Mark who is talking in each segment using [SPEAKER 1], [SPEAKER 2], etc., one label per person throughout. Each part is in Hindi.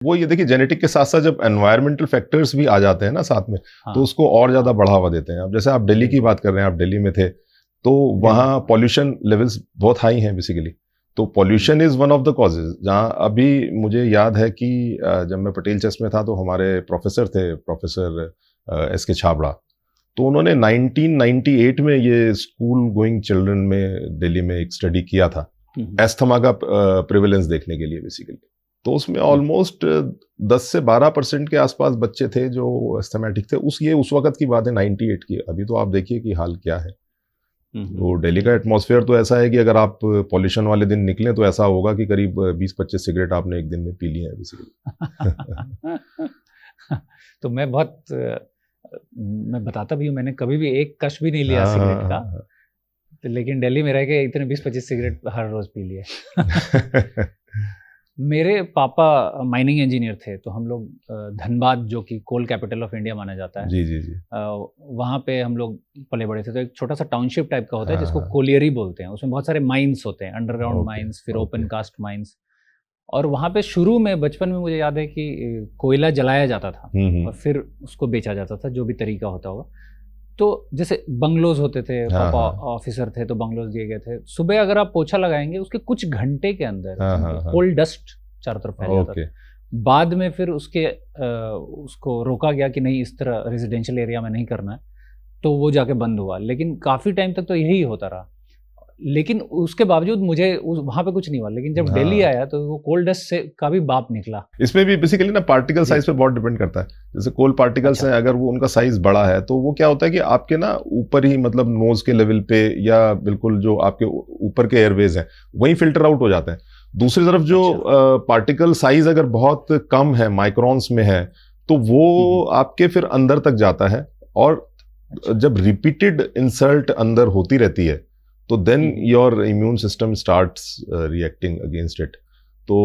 [SPEAKER 1] वो ये देखिए जेनेटिक के साथ साथ जब एनवायरमेंटल फैक्टर्स भी आ जाते हैं ना साथ में,
[SPEAKER 2] हाँ,
[SPEAKER 1] तो उसको और ज़्यादा बढ़ावा देते हैं। अब जैसे आप दिल्ली की बात कर रहे हैं, आप दिल्ली में थे, तो वहाँ पॉल्यूशन लेवल्स बहुत हाई हैं बेसिकली। तो pollution is one of the causes. जहाँ अभी मुझे याद है कि जब मैं पटेल चेस्ट में था तो हमारे प्रोफेसर थे, प्रोफेसर एस.के. छाबड़ा। तो उन्होंने 1998 में ये स्कूल गोइंग चिल्ड्रन में दिल्ली में एक स्टडी किया था, एस्थमा का प्रिवेलेंस देखने के लिए बेसिकली। तो उसमें ऑलमोस्ट 10 से 12% के आसपास बच्चे थे जो एस्थमेटिक थे। उस वक्त की बात है 98 की। अभी तो आप देखिए कि हाल क्या है। तो दिल्ली का एटमॉस्फेयर तो ऐसा है कि अगर आप पॉल्यूशन वाले दिन निकलें तो ऐसा होगा कि करीब 20-25 सिगरेट आपने एक दिन में पी ली है बेसिकली।
[SPEAKER 2] तो मैं बताता भी हूँ, मैंने कभी भी एक कश भी नहीं लिया सिगरेट का, तो लेकिन दिल्ली में रह के इतने 20-25 सिगरेट हर रोज पी लिए। मेरे पापा माइनिंग इंजीनियर थे, तो हम लोग धनबाद, जो कि कोल कैपिटल ऑफ इंडिया माना जाता है,
[SPEAKER 1] जी जी जी,
[SPEAKER 2] वहाँ पे हम लोग पले बड़े थे। तो एक छोटा सा टाउनशिप टाइप का होता है जिसको कोलियरी बोलते हैं। उसमें बहुत सारे माइंस होते हैं, अंडरग्राउंड माइंस, फिर ओपन कास्ट माइंस। और वहाँ पे शुरू में बचपन में मुझे याद है कि कोयला जलाया जाता था और फिर उसको बेचा जाता था, जो भी तरीका होता होगा। तो जैसे बंगलोज होते थे, पापा ऑफिसर थे तो बंगलोज दिए गए थे। सुबह अगर आप पोछा लगाएंगे उसके कुछ घंटे के अंदर कोल डस्ट चारों तरफ फैल जाता था। बाद में फिर उसको रोका गया कि नहीं, इस तरह रेजिडेंशियल एरिया में नहीं करना है, तो वो जाके बंद हुआ। लेकिन काफ़ी टाइम तक तो यही होता रहा। लेकिन उसके बावजूद मुझे वहाँ पे कुछ नहीं हुआ। लेकिन जब दिल्ली आया तो वो कोल डस्ट से का भी बाप निकला।
[SPEAKER 1] इसमें भी बेसिकली ना पार्टिकल साइज पे बहुत डिपेंड करता है। जैसे कोल पार्टिकल्स हैं, अगर वो उनका साइज बड़ा है तो वो क्या होता है कि आपके ना ऊपर ही, मतलब नोज के लेवल पे या बिल्कुल जो आपके ऊपर के एयरवेज हैं वहीं फिल्टर आउट हो जाते हैं। दूसरी तरफ जो पार्टिकल साइज अगर बहुत कम है, माइक्रोन्स में है, तो वो आपके फिर अंदर तक जाता है। और जब रिपीटेड इंसल्ट अंदर होती रहती है तो then your immune system starts reacting against it. तो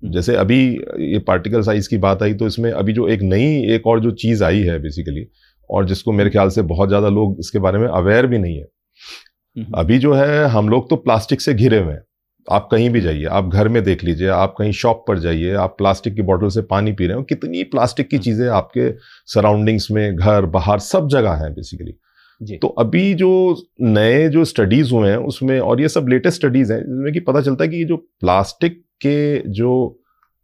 [SPEAKER 1] जैसे अभी ये पार्टिकल साइज की बात आई, तो इसमें अभी जो एक और जो चीज आई है बेसिकली, और जिसको मेरे ख्याल से बहुत ज्यादा लोग इसके बारे में अवेयर भी नहीं है। अभी जो है हम लोग तो प्लास्टिक से घिरे हुए हैं। आप कहीं भी जाइए, आप घर में देख लीजिए, आप कहीं शॉप पर जाइए, आप प्लास्टिक की बोतल से पानी पी रहे हो। कितनी प्लास्टिक की चीजें आपके सराउंडिंग्स में, घर बाहर सब जगह है बेसिकली। तो अभी जो नए जो स्टडीज हुए हैं उसमें, और ये सब लेटेस्ट स्टडीज हैं, जिसमें कि पता चलता है कि ये जो प्लास्टिक के जो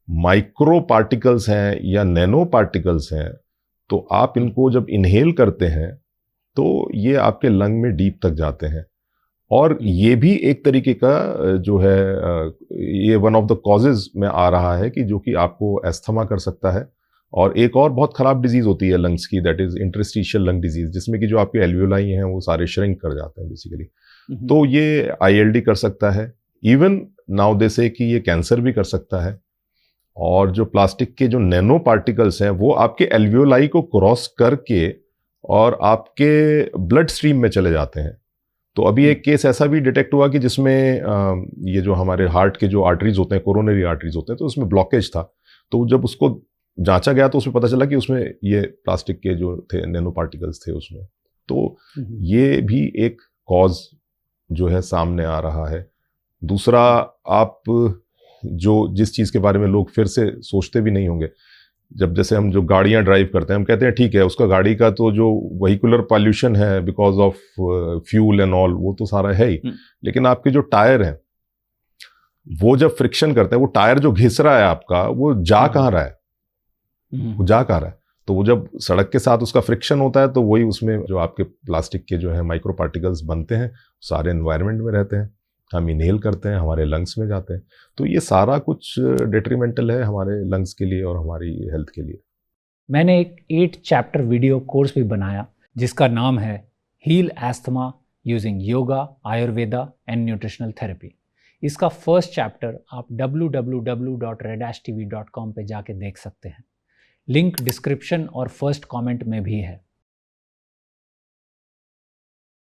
[SPEAKER 1] माइक्रो पार्टिकल्स हैं या नैनो पार्टिकल्स हैं, तो आप इनको जब इनहेल करते हैं तो ये आपके लंग में डीप तक जाते हैं। और ये भी एक तरीके का जो है, ये वन ऑफ द कॉजेज में आ रहा है कि जो कि आपको एस्थमा कर सकता है। और एक और बहुत खराब डिजीज होती है लंग्स की, that is interstitial lung disease, जिसमें कि जो आपके एल्वियोलाई हैं वो सारे श्रिंक कर जाते हैं बेसिकली। तो ये ILD कर सकता है। इवन नाउ दे से कि ये कैंसर भी कर सकता है। और जो प्लास्टिक के जो नैनो पार्टिकल्स हैं वो आपके एल्वियोलाई को क्रॉस करके और आपके ब्लड स्ट्रीम में चले जाते हैं। तो अभी एक केस ऐसा भी डिटेक्ट हुआ कि जिसमें ये जो हमारे हार्ट के जो आर्टरीज होते हैं, कोरोनरी आर्टरीज होते हैं, तो उसमें ब्लॉकेज था। तो जब उसको जांचा गया तो उसमें पता चला कि उसमें ये प्लास्टिक के जो थे नैनो पार्टिकल्स थे उसमें। तो ये भी एक कॉज जो है सामने आ रहा है। दूसरा, आप जिस चीज़ के बारे में लोग फिर से सोचते भी नहीं होंगे, जैसे हम जो गाड़ियां ड्राइव करते हैं, हम कहते हैं ठीक है उसका गाड़ी का तो जो व्हीकुलर पॉल्यूशन है because of fuel and all, वो तो सारा है ही। लेकिन आपके जो टायर हैं वो जब फ्रिक्शन करते हैं, वो टायर जो घिस रहा है आपका, वो जा कहाँ रहा है, वो जा कहाँ रहा है। तो वो जब सड़क के साथ उसका फ्रिक्शन होता है तो वही उसमें जो आपके प्लास्टिक के जो है माइक्रो पार्टिकल्स बनते हैं, सारे एनवायरनमेंट में रहते हैं, हम इनहेल करते हैं, हमारे लंग्स में जाते हैं। तो ये सारा कुछ डेट्रीमेंटल है हमारे लंग्स के लिए और हमारी हेल्थ के लिए।
[SPEAKER 2] मैंने एक 8 चैप्टर वीडियो कोर्स भी बनाया जिसका नाम है heal asthma using yoga, Ayurveda and nutritional therapy. इसका फर्स्ट चैप्टर आप www.redashtv.com पे जाके देख सकते हैं। लिंक डिस्क्रिप्शन और फर्स्ट कमेंट में भी है।